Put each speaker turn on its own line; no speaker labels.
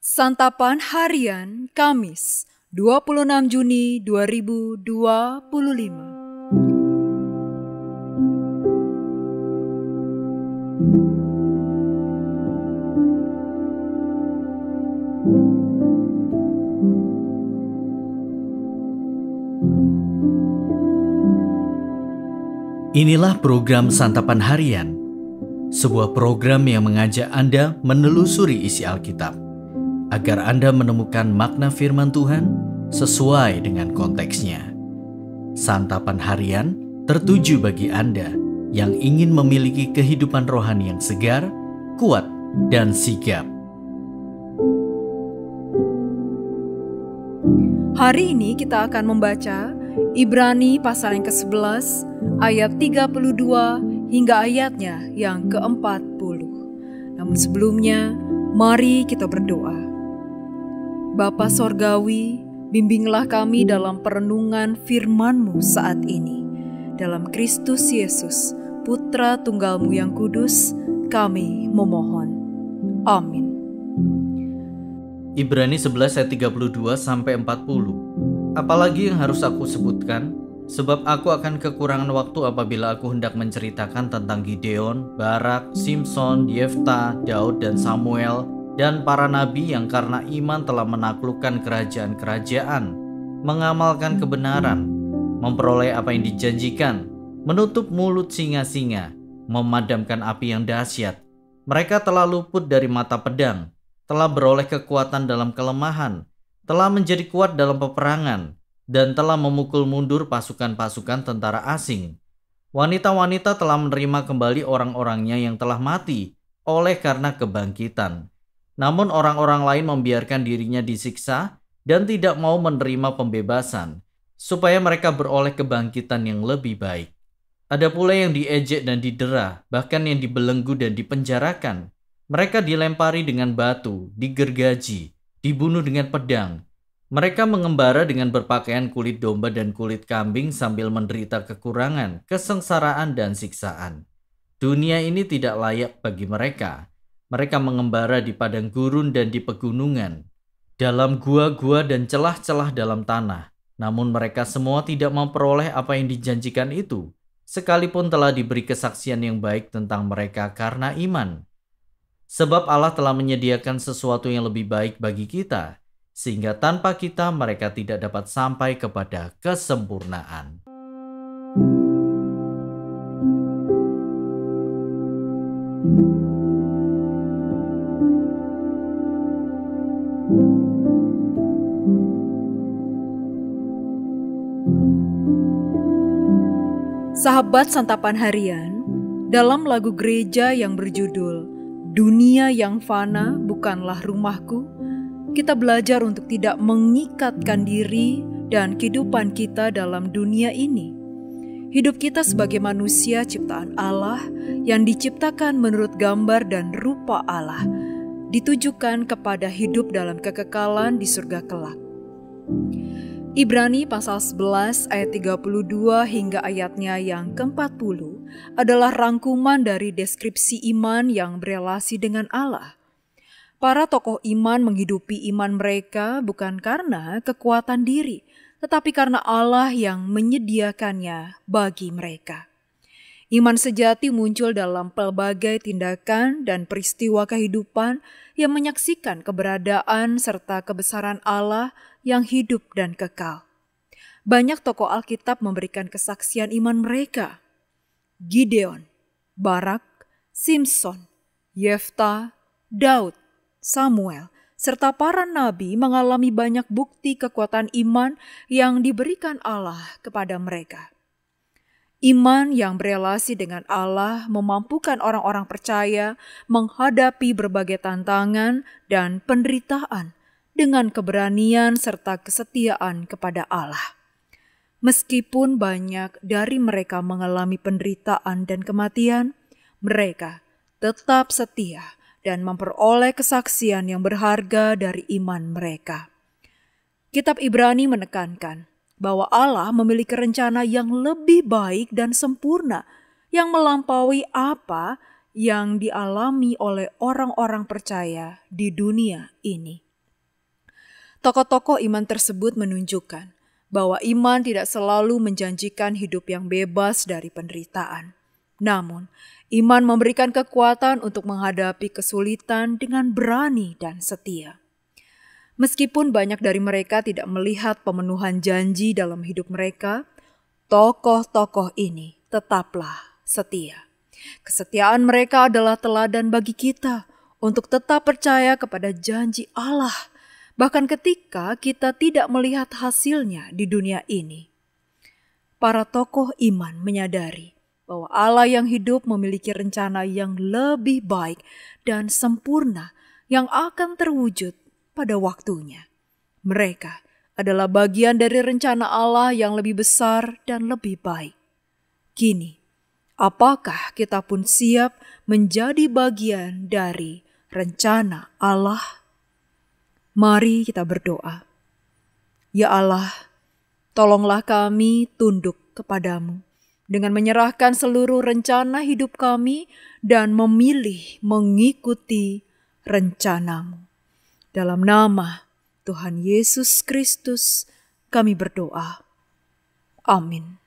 Santapan Harian Kamis 26 Juni 2025.
Inilah program Santapan Harian, sebuah program yang mengajak Anda menelusuri isi Alkitab, agar Anda menemukan makna firman Tuhan sesuai dengan konteksnya. Santapan Harian tertuju bagi Anda yang ingin memiliki kehidupan rohani yang segar, kuat, dan sigap.
Hari ini kita akan membaca Ibrani pasal yang ke-11 ayat 32 hingga ayatnya yang ke-40. Namun sebelumnya, mari kita berdoa. Bapa Sorgawi, bimbinglah kami dalam perenungan firman-Mu saat ini. Dalam Kristus Yesus, Putra Tunggal-Mu yang kudus, kami memohon. Amin.
Ibrani 11 ayat 32 sampai 40. Apalagi yang harus aku sebutkan? Sebab aku akan kekurangan waktu apabila aku hendak menceritakan tentang Gideon, Barak, Simson, Yefta, Daud, dan Samuel, dan para nabi yang karena iman telah menaklukkan kerajaan-kerajaan, mengamalkan kebenaran, memperoleh apa yang dijanjikan, menutup mulut singa-singa, memadamkan api yang dahsyat. Mereka telah luput dari mata pedang, telah beroleh kekuatan dalam kelemahan, telah menjadi kuat dalam peperangan, dan telah memukul mundur pasukan-pasukan tentara asing. Wanita-wanita telah menerima kembali orang-orangnya yang telah mati oleh karena kebangkitan. Namun orang-orang lain membiarkan dirinya disiksa dan tidak mau menerima pembebasan, supaya mereka beroleh kebangkitan yang lebih baik. Ada pula yang diejek dan didera, bahkan yang dibelenggu dan dipenjarakan. Mereka dilempari dengan batu, digergaji, dibunuh dengan pedang. Mereka mengembara dengan berpakaian kulit domba dan kulit kambing sambil menderita kekurangan, kesengsaraan, dan siksaan. Dunia ini tidak layak bagi mereka. Mereka mengembara di padang gurun dan di pegunungan, dalam gua-gua dan celah-celah dalam tanah. Namun mereka semua tidak memperoleh apa yang dijanjikan itu, sekalipun telah diberi kesaksian yang baik tentang mereka karena iman. Sebab Allah telah menyediakan sesuatu yang lebih baik bagi kita, sehingga tanpa kita mereka tidak dapat sampai kepada kesempurnaan.
Sahabat Santapan Harian, dalam lagu gereja yang berjudul Dunia yang Fana Bukanlah Rumahku, kita belajar untuk tidak mengikatkan diri dan kehidupan kita dalam dunia ini. Hidup kita sebagai manusia ciptaan Allah yang diciptakan menurut gambar dan rupa Allah, ditujukan kepada hidup dalam kekekalan di surga kelak. Ibrani pasal 11 ayat 32 hingga ayatnya yang ke-40 adalah rangkuman dari deskripsi iman yang berelasi dengan Allah. Para tokoh iman menghidupi iman mereka bukan karena kekuatan diri, tetapi karena Allah yang menyediakannya bagi mereka. Iman sejati muncul dalam pelbagai tindakan dan peristiwa kehidupan yang menyaksikan keberadaan serta kebesaran Allah yang hidup dan kekal. Banyak tokoh Alkitab memberikan kesaksian iman mereka. Gideon, Barak, Simson, Yefta, Daud, Samuel, serta para nabi mengalami banyak bukti kekuatan iman yang diberikan Allah kepada mereka. Iman yang berelasi dengan Allah memampukan orang-orang percaya menghadapi berbagai tantangan dan penderitaan dengan keberanian serta kesetiaan kepada Allah. Meskipun banyak dari mereka mengalami penderitaan dan kematian, mereka tetap setia dan memperoleh kesaksian yang berharga dari iman mereka. Kitab Ibrani menekankan bahwa Allah memiliki rencana yang lebih baik dan sempurna yang melampaui apa yang dialami oleh orang-orang percaya di dunia ini. Tokoh-tokoh iman tersebut menunjukkan bahwa iman tidak selalu menjanjikan hidup yang bebas dari penderitaan. Namun, iman memberikan kekuatan untuk menghadapi kesulitan dengan berani dan setia. Meskipun banyak dari mereka tidak melihat pemenuhan janji dalam hidup mereka, tokoh-tokoh ini tetaplah setia. Kesetiaan mereka adalah teladan bagi kita untuk tetap percaya kepada janji Allah, bahkan ketika kita tidak melihat hasilnya di dunia ini. Para tokoh iman menyadari bahwa Allah yang hidup memiliki rencana yang lebih baik dan sempurna yang akan terwujud pada waktunya. Mereka adalah bagian dari rencana Allah yang lebih besar dan lebih baik. Kini, apakah kita pun siap menjadi bagian dari rencana Allah? Mari kita berdoa. Ya Allah, tolonglah kami tunduk kepadamu dengan menyerahkan seluruh rencana hidup kami dan memilih mengikuti rencanamu. Dalam nama Tuhan Yesus Kristus kami berdoa. Amin.